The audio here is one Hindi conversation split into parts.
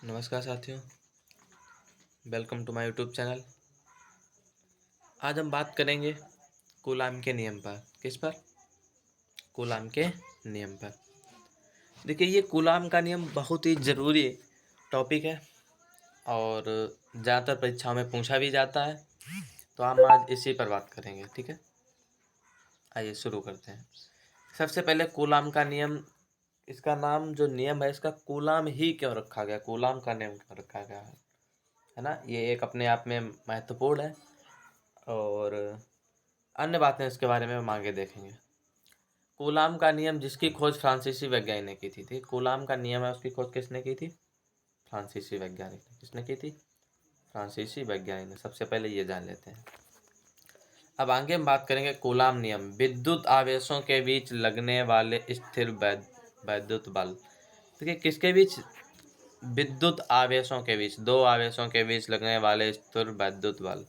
नमस्कार साथियों, welcome to my YouTube channel. आज हम बात करेंगे कूलाम के नियम पर। किस पर? कूलाम के नियम पर। देखिए, ये कूलाम का नियम बहुत ही ज़रूरी टॉपिक है और ज़्यादातर परीक्षाओं में पूछा भी जाता है, तो हम आज इसी पर बात करेंगे। ठीक है, आइए शुरू करते हैं। सबसे पहले कूलाम का नियम, इसका नाम जो नियम है, इसका कूलाम ही क्यों रखा गया, कूलाम का नियम क्यों रखा गया है ना। ये एक अपने आप में महत्वपूर्ण है और अन्य बातें इसके बारे में हम आगे देखेंगे। कूलाम का नियम, जिसकी खोज फ्रांसीसी वैज्ञानिक ने की थी। कूलाम का नियम है, उसकी खोज किसने की थी? फ्रांसीसी वैज्ञानिक ने। किसने की थी? फ्रांसीसी वैज्ञानिक ने। सबसे पहले ये जान लेते हैं। अब आगे हम बात करेंगे कूलाम नियम, विद्युत आवेशों के बीच लगने वाले स्थिर वैद्युत बल। देखिए, किसके बीच? विद्युत आवेशों के बीच, दो आवेशों के बीच लगने वाले स्थिर वैद्युत बल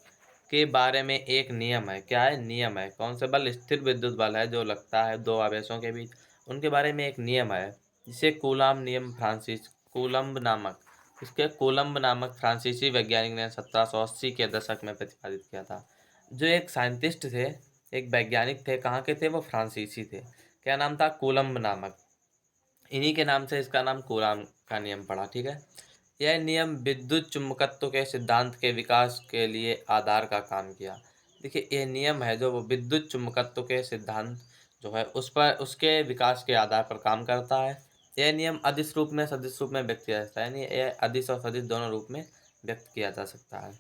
के बारे में एक नियम है। क्या है? नियम है। कौन सा बल? स्थिर विद्युत बल है जो लगता है दो आवेशों के बीच, उनके बारे में एक नियम है, जिसे कूलाम नियम कूलम्ब नामक फ्रांसीसी वैज्ञानिक ने 1780 के दशक में प्रतिपादित किया था। जो एक साइंटिस्ट थे, एक वैज्ञानिक थे, कहाँ के थे वो? फ्रांसीसी थे। क्या नाम था? कूलम्ब नामक। इन्हीं के नाम से इसका नाम कूलाम का नियम पड़ा। ठीक है, यह नियम विद्युत चुंबकत्व के सिद्धांत के विकास के लिए आधार का काम किया। देखिए, यह नियम है जो वो विद्युत चुंबकत्व के सिद्धांत जो है उस पर, उसके विकास के आधार पर काम करता है। यह नियम अदिश रूप में, सदिश रूप में व्यक्त किया जाता है, यानी यह अदिश और सदिश दोनों रूप में व्यक्त किया जा सकता है।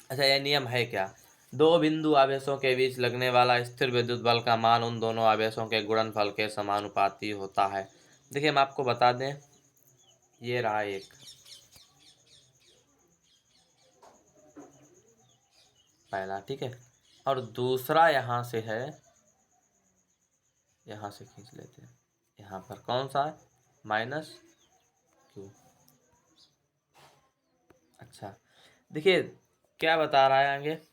अच्छा, यह नियम है क्या? दो बिंदु आवेशों के बीच लगने वाला स्थिर विद्युत बल का मान उन दोनों आवेशों के गुणनफल के समानुपाती होता है। देखिए, हम आपको बता दें, ये रहा एक, पहला। ठीक है, और दूसरा यहाँ से है, यहाँ से खींच लेते हैं। यहाँ पर कौन सा है? Minus Q. अच्छा, देखिए क्या बता रहा है आगे,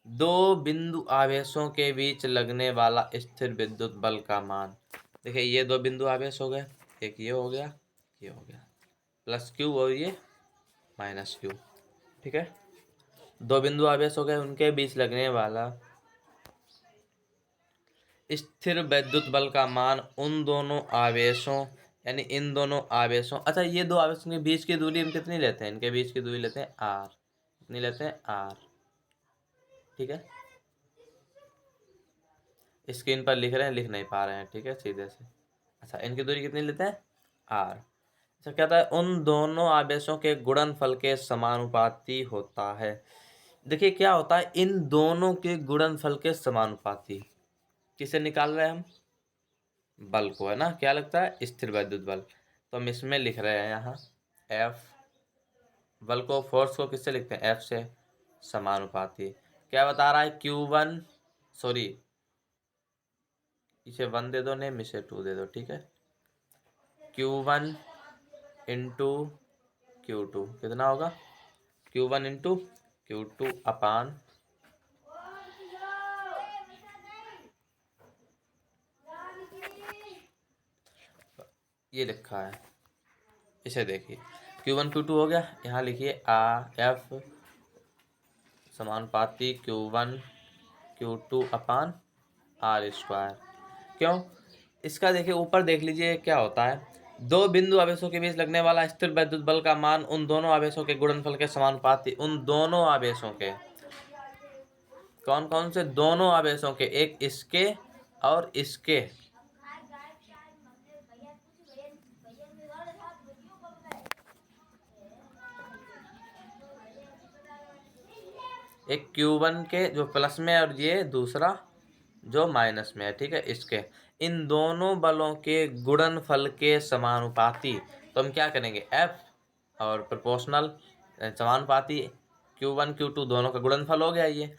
दो बिंदु आवेशों के बीच लगने वाला स्थिर विद्युत बल का मान। देखिए, ये दो बिंदु आवेश हो गए, एक ये हो गया, ये हो गया, प्लस क्यू और ये माइनस क्यू। ठीक है, दो बिंदु आवेश हो गए, उनके बीच लगने वाला स्थिर वैद्युत बल का मान उन दोनों आवेशों, यानी इन दोनों आवेशों, अच्छा ये दो आवेशों के बीच की दूरी हम कितनी लेते हैं? इनके बीच की दूरी लेते हैं आर। कितनी लेते हैं? आर। ठीक है, स्क्रीन पर लिख रहे हैं, लिख नहीं पा रहे हैं, ठीक है, सीधे से। अच्छा, इनकी दूरी कितनी लेते हैं? आर। अच्छा, कहता है उन दोनों आवेशों के गुणनफल के समानुपाती होता है। देखिए, क्या होता है? इन दोनों के गुणनफल के समानुपाती। किसे निकाल रहे हैं हम? बल को, है ना। क्या लगता है? स्थिर वैद्युत बल। तो हम इसमें लिख रहे हैं यहाँ एफ। बल को, फोर्स को किससे लिखते हैं? एफ से। समानुपाती। क्या बता रहा है? Q1, सॉरी इसे 1 दे दो, नेम इसे 2 दे दो। ठीक है, Q1 इंटू Q2 कितना होगा? Q1 इंटू Q2 अपान, ये लिखा है, इसे देखिए, Q1 Q2 हो गया। यहाँ लिखिए एफ समानुपाती Q1 Q2 upon R square. क्यों? इसका देखिए, ऊपर देख लीजिए क्या होता है, दो बिंदु आवेशों के बीच लगने वाला स्थिर वैद्युत बल का मान उन दोनों आवेशों के गुणनफल के समानुपाती। उन दोनों आवेशों के, कौन कौन से? दोनों आवेशों के, एक इसके और इसके, एक Q1 के जो प्लस में और ये दूसरा जो माइनस में है। ठीक है, इसके, इन दोनों बलों के गुणनफल के समानुपाती। तो हम क्या करेंगे? F और प्रोपोर्शनल, समानुपाती Q1 Q2 दोनों का गुणनफल हो गया ये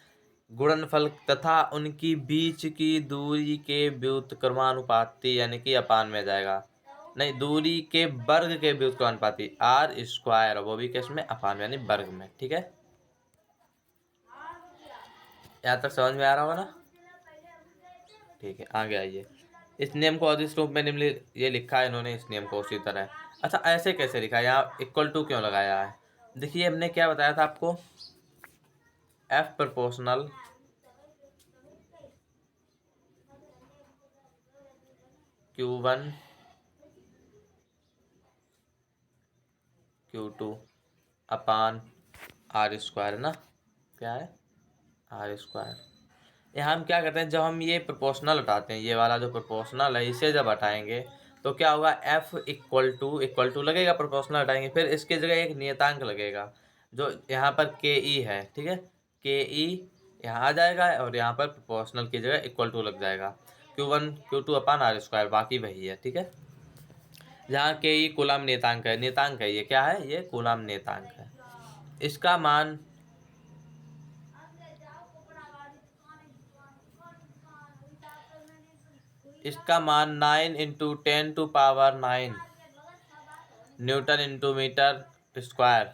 गुणनफल, तथा उनकी बीच की दूरी के व्युत्क्रमानुपाती, यानी कि अपान में जाएगा, नहीं, दूरी के वर्ग के व्युत्क्रमानुपाती आर स्क्वायर, वो भी किस में? अपान, यानी वर्ग में। ठीक है, यहाँ तक समझ में आ रहा होगा ना? ठीक है, आगे आइए। इस नियम को अदिश रूप में निम्नलिखित, ये लिखा है इन्होंने इस नियम को उसी तरह। अच्छा ऐसे कैसे लिखा है, यहाँ इक्वल टू क्यों लगाया है? देखिए हमने क्या बताया था आपको, F proportional Q1 Q2 upon R square ना, क्या है आर स्क्वायर। यहाँ हम क्या करते हैं, जब हम ये प्रोपोर्शनल हटाते हैं, ये वाला जो प्रोपोर्शनल है इसे जब हटाएंगे तो क्या होगा, एफ इक्वल टू लगेगा, प्रोपोर्शनल हटाएंगे फिर इसकी जगह एक नियतांक लगेगा जो यहाँ पर के ई है, ठीक है, के ई यहाँ आ जाएगा और यहाँ पर प्रोपोर्शनल की जगह इक्वल टू लग जाएगा, Q1 Q2 upon R square, बाकी वही है, ठीक है। जहाँ के ई कूलाम नियतांक है, नियतांक है ये, क्या है ये कूलाम नियतांक है। इसका मान इसका मान 9 into 10⁻⁹ newton into metre square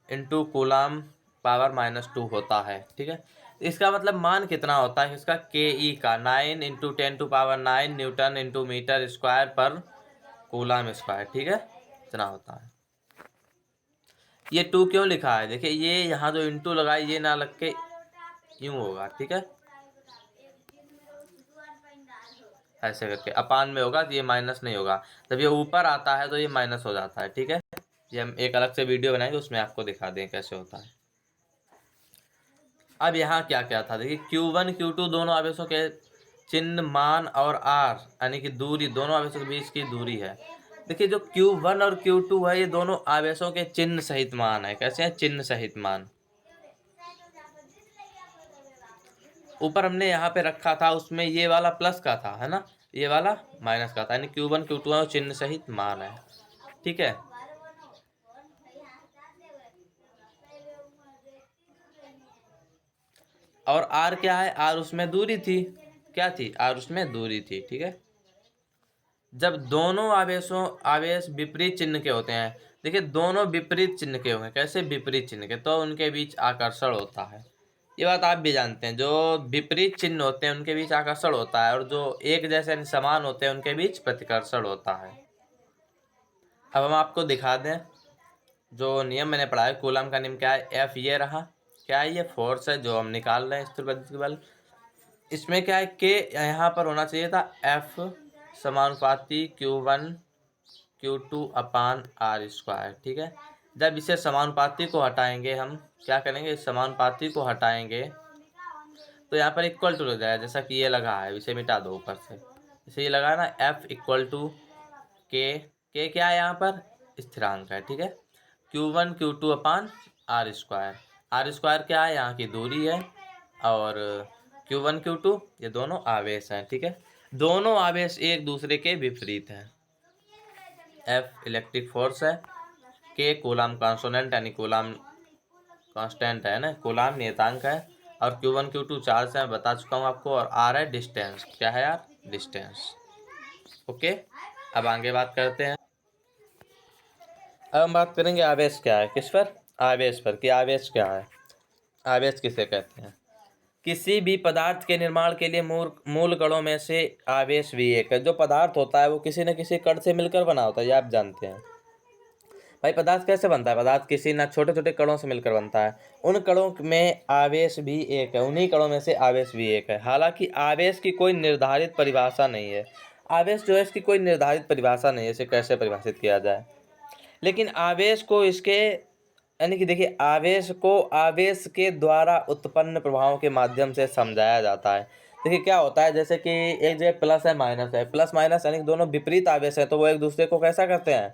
into coulomb power -2 होता है, ठीक है। इसका मतलब मान कितना होता है इसका, के ई का 9 into 10⁻⁹ newton into metre square पर कूलाम स्क्वायर, ठीक है, इतना होता है। ये 2 क्यों लिखा है, देखिए ये यहाँ जो इंटू लगा है ये ना लग के यूं होगा, ठीक है, ऐसे करके अपान में होगा तो ये माइनस नहीं होगा, जब ये ऊपर आता है तो ये माइनस हो जाता है, ठीक है। ये हम एक अलग से वीडियो बनाएंगे उसमें आपको दिखा दें कैसे होता है। अब यहाँ क्या क्या था, देखिए Q1 Q2 दोनों आवेशों के चिन्ह, मान और आर यानी कि दूरी, दोनों आवेशों के बीच की दूरी है। देखिए जो Q1 और Q2 है ये दोनों आवेशों के चिन्ह सहित मान है, कैसे हैं, चिन्ह सहित मान। ऊपर हमने यहाँ पे रखा था उसमें ये वाला प्लस का था, है ना, ये वाला माइनस का था, यानी Q1 Q2 है और चिन्ह सहित मान है, ठीक है। और आर क्या है, आर उसमें दूरी थी, क्या थी, आर उसमें दूरी थी, ठीक है। जब दोनों आवेश विपरीत चिन्ह के होते हैं, देखिए दोनों विपरीत चिन्ह के होंगे, कैसे विपरीत चिन्ह के, तो उनके बीच आकर्षण होता है, ये बात आप भी जानते हैं, जो विपरीत चिन्ह होते हैं उनके बीच आकर्षण होता है और जो एक जैसे समान होते हैं उनके बीच प्रतिकर्षण होता है। अब हम आपको दिखा दें जो नियम मैंने पढ़ा है, कूलम का नियम क्या है, एफ ये रहा, क्या है ये फोर्स है जो हम निकाल रहे हैं स्थिर विद्युत बल। इसमें क्या है, के यहाँ पर होना चाहिए था एफ समानुपाती Q1 Q2 upon R square, ठीक है। जब इसे समानुपाती को हटाएंगे, हम क्या करेंगे, इस समानुपाती को हटाएंगे तो यहाँ पर इक्वल टू लग जाएगा, जैसा कि ये लगा है, इसे मिटा दो ऊपर से, इसे ये लगा ना, एफ इक्वल टू के क्या है यहाँ पर स्थिरांक है, ठीक है, Q1 Q2 upon R square क्या है, यहाँ की दूरी है, और Q1 Q2 ये दोनों आवेश हैं, ठीक है। दोनों आवेश एक दूसरे के विपरीत हैं। एफ इलेक्ट्रिक फोर्स है, के कूलाम कॉन्स्टेंट यानी कूलाम कांस्टेंट है ना, कूलाम नियतांक है, और Q1 Q2 चार्ज है, बता चुका हूँ आपको, और आर है डिस्टेंस, क्या है यार, डिस्टेंस। ओके, अब आगे बात करते हैं। अब हम बात करेंगे आवेश क्या है, किस पर, आवेश पर, कि आवेश क्या है, आवेश किसे कहते हैं। किसी भी पदार्थ के निर्माण के लिए मूल कणों में से आवेश भी एक है। जो पदार्थ होता है वो किसी न किसी कण से मिलकर बना होता है, ये आप जानते हैं। भाई पदार्थ कैसे बनता है, पदार्थ किसी न छोटे छोटे कणों से मिलकर बनता है, उन कणों में आवेश भी एक है, उन्हीं कणों में से आवेश भी एक है। हालांकि आवेश की कोई निर्धारित परिभाषा नहीं है, आवेश जो है इसकी कोई निर्धारित परिभाषा नहीं है, इसे कैसे परिभाषित किया जाए। लेकिन आवेश को इसके यानी कि देखिए आवेश को आवेश के द्वारा उत्पन्न प्रभावों के माध्यम से समझाया जाता है। देखिए क्या होता है, जैसे कि एक जगह प्लस है माइनस है, प्लस माइनस यानी कि दोनों विपरीत आवेश है तो वो एक दूसरे को कैसा करते हैं,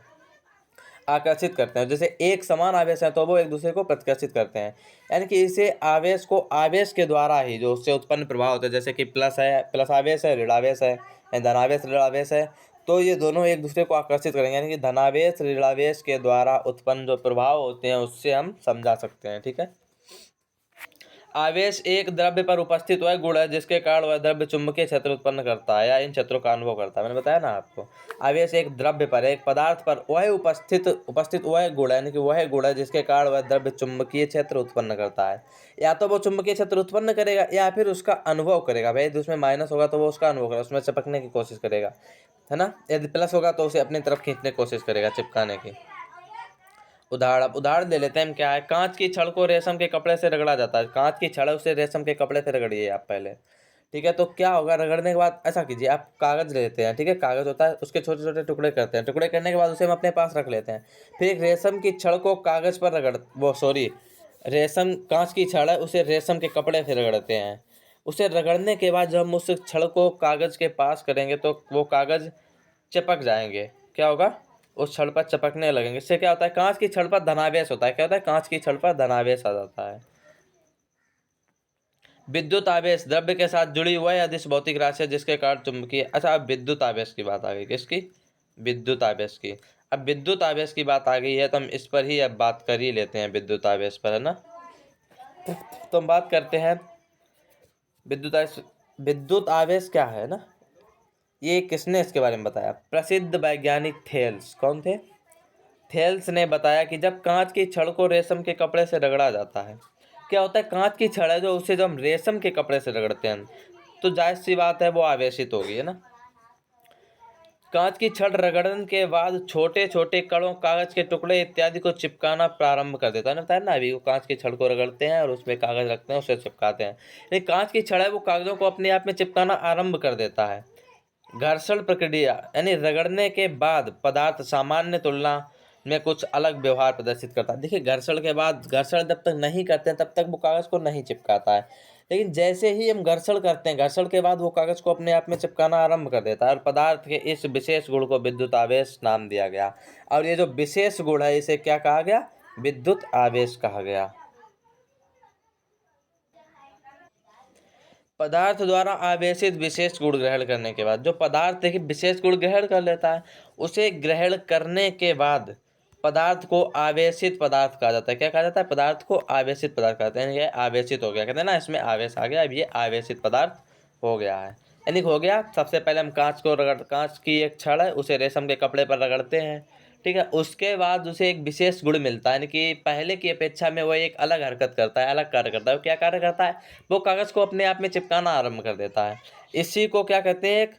आकर्षित करते हैं। जैसे एक समान आवेश है तो वो एक दूसरे को प्रतिकर्षित करते हैं, यानी कि इसे आवेश को आवेश के द्वारा ही जो उससे उत्पन्न प्रभाव होता है, जैसे कि प्लस है, प्लस आवेश है, ऋण आवेश है, धनावेश ऋण आवेश है, तो ये दोनों एक दूसरे को आकर्षित करेंगे, यानी कि धनावेश ऋणावेश के द्वारा उत्पन्न जो प्रभाव होते हैं उससे हम समझा सकते हैं, ठीक है। आवेश एक द्रव्य पर उपस्थित वह गुण है जिसके कारण वह द्रव्य चुंबकीय क्षेत्र उत्पन्न करता है या इन क्षेत्रों का अनुभव करता है। मैंने बताया ना आपको, आवेश एक द्रव्य पर, एक पदार्थ पर वह उपस्थित वह गुण है, यानी कि वह गुण है जिसके कारण वह द्रव्य चुंबकीय क्षेत्र उत्पन्न करता है। या तो वो चुंबकीय क्षेत्र उत्पन्न करेगा या फिर उसका अनुभव करेगा। भाई यदि उसमें माइनस होगा तो वो उसका अनुभव करेगा, उसमें चिपकने की कोशिश करेगा, है ना। यदि प्लस होगा तो उसे अपनी तरफ खींचने की कोशिश करेगा, चिपकाने की। उदाहरण ले लेते हैं हम। क्या है, कांच की छड़ को रेशम के कपड़े से रगड़ा जाता है। कांच की छड़ है, उसे रेशम के कपड़े से रगड़िए आप पहले, ठीक है। तो क्या होगा, रगड़ने के बाद ऐसा कीजिए, आप कागज ले लेते हैं, ठीक है। कागज होता है, उसके छोटे छोटे टुकड़े करते हैं। टुकड़े करने के बाद उसे हम अपने पास रख लेते हैं। फिर एक रेशम की छड़ को कागज पर रेशम कांच की छड़ है, उसे रेशम के कपड़े से रगड़ते हैं। उसे रगड़ने के बाद जब हम उस छड़ को कागज के पास करेंगे तो वो कागज चिपक जाएंगे। क्या होगा, उस छड़ पर चिपकने लगेंगे। इससे क्या होता है, कांच की छड़ पर धनावेश होता है। क्या होता है, कांच की छड़ पर धनावेश आ जाता है। विद्युत आवेश द्रव्य के साथ जुड़ी वह अदिश भौतिक राशि है जिसके कारण चुंबकीय। अच्छा, अब विद्युत आवेश की बात आ गई। किसकी, विद्युत आवेश की। अब विद्युत आवेश की बात आ गई है तो हम इस पर ही अब बात कर ही लेते हैं, विद्युत आवेश पर, है ना। तो हम बात करते हैं विद्युत आवेश। विद्युत आवेश क्या है ना, ये किसने इसके बारे में बताया, प्रसिद्ध वैज्ञानिक थेल्स। कौन थे, थेल्स ने बताया कि जब कांच की छड़ को रेशम के कपड़े से रगड़ा जाता है, क्या होता है, कांच की छड़ है जो, उसे जब हम रेशम के कपड़े से रगड़ते हैं तो जाहिर सी बात है वो आवेशित होगी, है ना। कांच की छड़ रगड़ने के बाद छोटे छोटे कणों, कागज के टुकड़े इत्यादि को चिपकाना प्रारंभ कर देता है ना। बताया ना अभी, वो कांच की छड़ को रगड़ते हैं और उसमें कागज रखते हैं, उसे चिपकाते हैं। लेकिन कांच की छड़ है वो कागजों को अपने आप में चिपकाना आरंभ कर देता है। घर्षण प्रक्रिया यानी रगड़ने के बाद पदार्थ सामान्य तुलना में कुछ अलग व्यवहार प्रदर्शित करता है। देखिए, घर्षण के बाद, घर्षण जब तक नहीं करते हैं तब तक वो कागज को नहीं चिपकाता है। लेकिन जैसे ही हम घर्षण करते हैं, घर्षण के बाद वो कागज को अपने आप में चिपकाना आरंभ कर देता है। और पदार्थ के इस विशेष गुण को विद्युत आवेश नाम दिया गया। और ये जो विशेष गुण है इसे क्या कहा गया, विद्युत आवेश कहा गया। पदार्थ द्वारा आवेशित विशेष गुण ग्रहण करने के बाद, जो पदार्थ देखिए विशेष गुण ग्रहण कर लेता है, उसे ग्रहण करने के बाद पदार्थ को आवेशित पदार्थ कहा जाता है। क्या कहा जाता है, पदार्थ को आवेशित पदार्थ कहते हैं। ये आवेशित हो गया, कहते हैं ना, इसमें आवेश आ गया, अब ये आवेशित पदार्थ हो गया है। यानी हो गया, सबसे पहले हम कांच की एक छड़ है, उसे रेशम के कपड़े पर रगड़ते हैं, ठीक है। उसके बाद उसे एक विशेष गुण मिलता है, यानी कि पहले की अपेक्षा में वह एक अलग हरकत करता है, अलग कार्य करता है। वो क्या कार्य करता है, वो कागज को अपने आप में चिपकाना आरंभ कर देता है। इसी को क्या कहते हैं, एक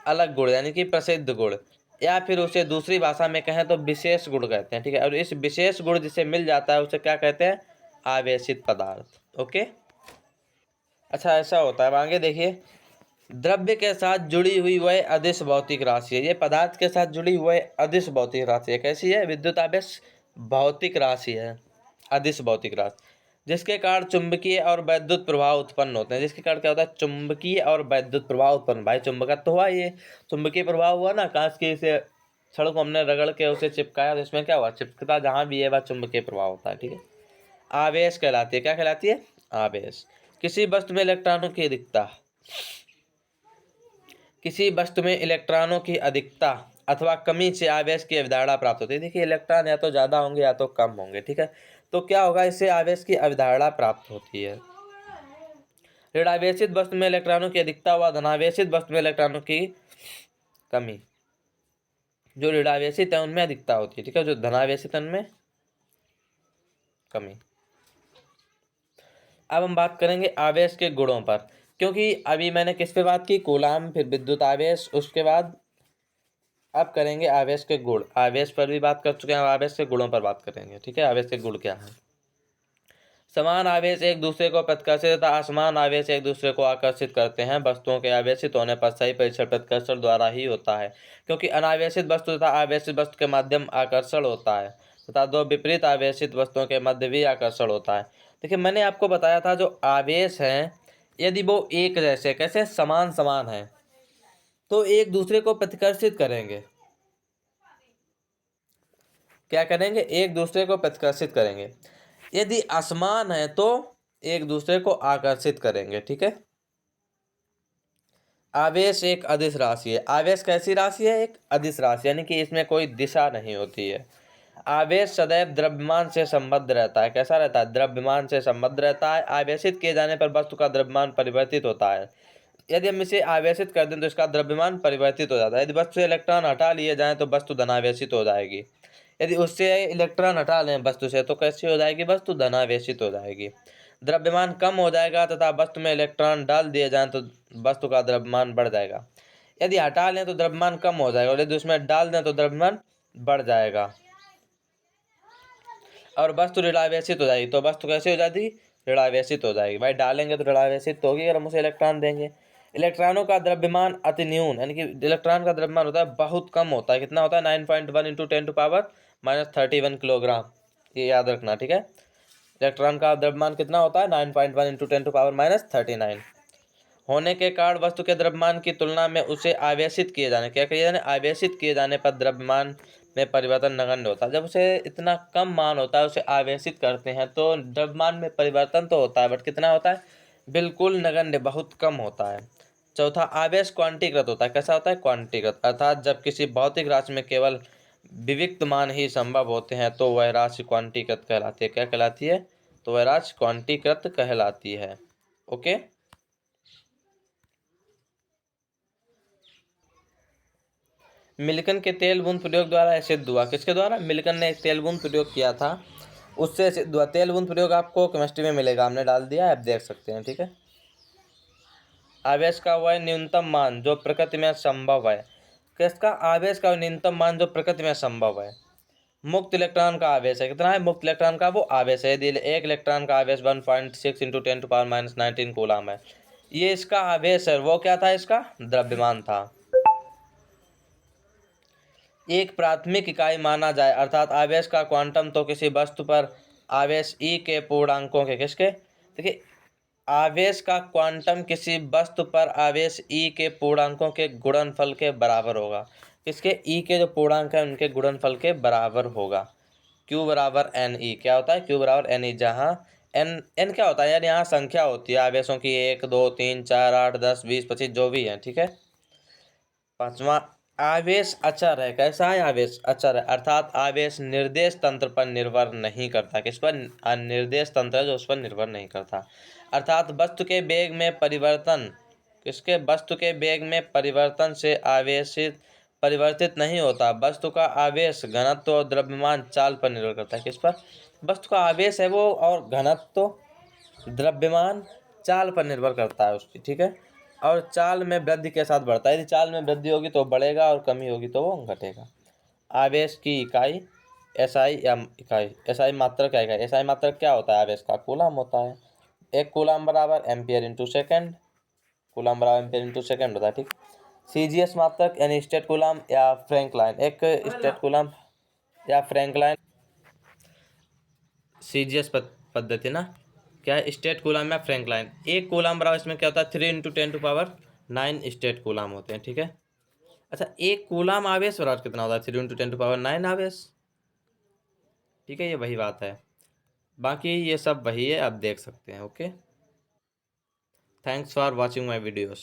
अलग गुण, यानी कि प्रसिद्ध गुण, या फिर उसे दूसरी भाषा में कहें तो विशेष गुण कहते हैं, ठीक है। और इस विशेष गुण जिसे मिल जाता है उसे क्या कहते हैं, आवेशित पदार्थ। ओके। अच्छा, ऐसा होता है, आगे देखिए, द्रव्य के साथ जुड़ी हुई वह अदिश भौतिक राशि है। ये पदार्थ के साथ जुड़ी हुई अदिश भौतिक राशि है। कैसी है, विद्युत आवेश भौतिक राशि है, अदिश भौतिक राशि, जिसके कारण चुंबकीय और वैद्युत प्रभाव उत्पन्न होते हैं। जिसके कारण क्या होता है, चुंबकीय और वैद्युत प्रभाव उत्पन्न। भाई चुंबकत्व हुआ, ये चुंबकीय प्रभाव हुआ ना, कांच की इसे छड़ को हमने रगड़ के उसे चिपकाया तो इसमें क्या हुआ, चिपकता जहां भी है वह चुंबकीय प्रभाव होता है, ठीक है। आवेश कहलाती है, क्या कहलाती है, आवेश। किसी वस्तु में इलेक्ट्रॉनों की अधिकता, किसी वस्तु में इलेक्ट्रॉनों की अधिकता अथवा कमी से आवेश की अवधारणा प्राप्त होती है। देखिए, इलेक्ट्रॉन या तो ज़्यादा होंगे या तो कम होंगे, ठीक है। तो क्या होगा, इससे आवेश की अवधारणा प्राप्त होती है। ऋणावेशित वस्तु में इलेक्ट्रॉनों की अधिकता व धनावेशित वस्तु में इलेक्ट्रॉनों की कमी। जो ऋणावेशित है उनमें अधिकता होती है, ठीक है, जो धनावेशित है उनमें कमी। अब हम बात करेंगे आवेश के गुणों पर, क्योंकि अभी मैंने किस पे बात की, कूलाम, फिर विद्युत आवेश, उसके बाद अब करेंगे आवेश के गुण। आवेश पर भी बात कर चुके हैं, अब आवेश के गुणों पर बात करेंगे, ठीक है। आवेश के गुण क्या है, समान आवेश एक दूसरे को प्रतिकर्षित तथा असमान आवेश एक दूसरे को आकर्षित करते हैं। वस्तुओं के आवेशित होने पर सही परीक्षण प्रतिकर्षण द्वारा ही होता है, क्योंकि अनावेशित वस्तु तथा आवेशित वस्तु के माध्यम आकर्षण होता है तथा दो विपरीत आवेशित वस्तुओं के मध्य भी आकर्षण होता है। देखिए, मैंने आपको बताया था जो आवेश हैं यदि वो एक जैसे, कैसे, समान समान है तो एक दूसरे को प्रतिकर्षित करेंगे। क्या करेंगे, एक दूसरे को प्रतिकर्षित करेंगे। यदि असमान है तो एक दूसरे को आकर्षित करेंगे, ठीक है। आवेश एक अदिश राशि है। आवेश कैसी राशि है, एक अदिश राशि, यानी कि इसमें कोई दिशा नहीं होती है। आवेश सदैव द्रव्यमान से संबद्ध रहता है। कैसा रहता है? द्रव्यमान से संबद्ध रहता है। आवेशित किए जाने पर वस्तु का द्रव्यमान परिवर्तित होता है। यदि हम इसे आवेशित कर दें तो इसका द्रव्यमान परिवर्तित हो जाता है। यदि वस्तु से इलेक्ट्रॉन हटा लिए जाएं तो वस्तु धनावेशित हो जाएगी। यदि उससे इलेक्ट्रॉन हटा लें वस्तु से तो कैसी हो जाएगी? वस्तु धनावेशित हो जाएगी। द्रव्यमान कम हो जाएगा तथा वस्तु में इलेक्ट्रॉन डाल दिए जाएं तो वस्तु का द्रव्यमान बढ़ जाएगा। यदि हटा लें तो द्रव्यमान कम हो जाएगा और यदि उसमें डाल दें तो द्रव्यमान बढ़ जाएगा और वस्तु ऋणावेशित हो जाएगी। तो वस्तु कैसे हो जाती? ऋणावेशित हो जाएगी। भाई डालेंगे तो ऋणावेशित तो होगी अगर हम उसे इलेक्ट्रॉन देंगे। इलेक्ट्रॉनों का द्रव्यमान अति न्यून, यानी कि इलेक्ट्रॉन का द्रव्यमान होता है बहुत कम होता है। कितना होता है? 9.1 × 10⁻³ किलोग्राम। ये याद रखना, ठीक है। इलेक्ट्रॉन का द्रव्यमान कितना होता है? 9.1 × 10⁻39 होने के कारण वस्तु के द्रव्यमान की तुलना में उसे आवेशित किए जाने, क्या किए जाने? आवेशित किए जाने पर द्रव्यमान में परिवर्तन नगण्य होता है। जब उसे इतना कम मान होता है, उसे आवेशित करते हैं तो द्रव्यमान में परिवर्तन तो होता है बट कितना होता है? बिल्कुल नगण्य, बहुत कम होता है। चौथा, आवेश क्वांटीकृत होता है। कैसा होता है? क्वांटीकृत, अर्थात जब किसी भौतिक राशि में केवल विविक्त मान ही संभव होते हैं तो वह राशि क्वांटीकृत कहलाती है। क्या कहलाती है? तो वह राशि क्वांटीकृत कहलाती है। ओके। मिल्कन के तेल बूंद प्रयोग द्वारा सिद्ध हुआ। किसके द्वारा? मिल्कन ने एक तेल बूंद प्रयोग किया था, उससे सिद्ध हुआ। तेल बूंद प्रयोग आपको केमिस्ट्री में मिलेगा, हमने डाल दिया है, आप देख सकते हैं, ठीक है। आवेश का वह न्यूनतम मान जो प्रकृति में संभव है। किसका? आवेश का न्यूनतम मान जो प्रकृति में संभव है। मुक्त इलेक्ट्रॉन का आवेश है। कितना है मुक्त इलेक्ट्रॉन का? वो आवेश है। यदि एक इलेक्ट्रॉन का आवेश 1.6 × 10⁻−19 कूलम है, ये इसका आवेश है। वो क्या था? इसका द्रव्यमान था। एक प्राथमिक इकाई माना जाए, अर्थात आवेश का क्वांटम तो किसी वस्तु पर आवेश E के पूर्णांकों के, किसके? देखिए, आवेश का क्वांटम किसी वस्तु पर आवेश E के पूर्णांकों के गुणनफल के बराबर होगा। किसके? E के जो पूर्णांक है उनके गुणनफल के बराबर होगा। Q बराबर NE। क्या होता है? Q बराबर NE, जहाँ N क्या होता है? यार यहाँ संख्या होती है आवेशों की, 1 2 3 4 8 10 20 25 जो भी है, ठीक है। पांचवा, आवेश अचर है। कैसा है? आवेश अचर है, अर्थात आवेश निर्देश तंत्र पर निर्भर नहीं करता। किस पर? निर्देश तंत्र है जो उस पर निर्भर नहीं करता, अर्थात वस्तु के वेग में परिवर्तन, किसके? वस्तु के वेग में परिवर्तन से परिवर्तित नहीं होता। वस्तु का आवेश घनत्व और द्रव्यमान चाल पर निर्भर करता है। किस पर? वस्तु का आवेश है वो, और घनत्व, द्रव्यमान, चाल पर निर्भर करता है उसकी, ठीक है। और चाल में वृद्धि के साथ बढ़ता है। यदि चाल में वृद्धि होगी तो बढ़ेगा और कमी होगी तो वो घटेगा। आवेश की इकाई एसआई या इकाई, एसआई मात्रक क्या है? एसआई मात्रक क्या होता है? आवेश का कूलम होता है। 1 कूलम बराबर एम्पियर इंटू सेकेंड, कूलम बराबर एम्पियर इंटू सेकेंड होता है, ठीक। सीजीएस मात्रक यानी स्टेट कूलम या फ्रैंकलाइन, एक स्टेट कूलम या फ्रैंकलाइन, सीजीएस पद्धति ना, क्या है? स्टेट कूलम या फ्रैंकलाइन। 1 कूलम बराबर इसमें क्या होता है? 3 × 10⁻9 स्टेट कूलम होते हैं, ठीक है। अच्छा, 1 कूलम आवेश बराबर कितना होता है? 3 × 10⁻9 आवेश, ठीक है। ये वही बात है, बाकी ये सब वही है, आप देख सकते हैं। Okay, thanks for watching my videos.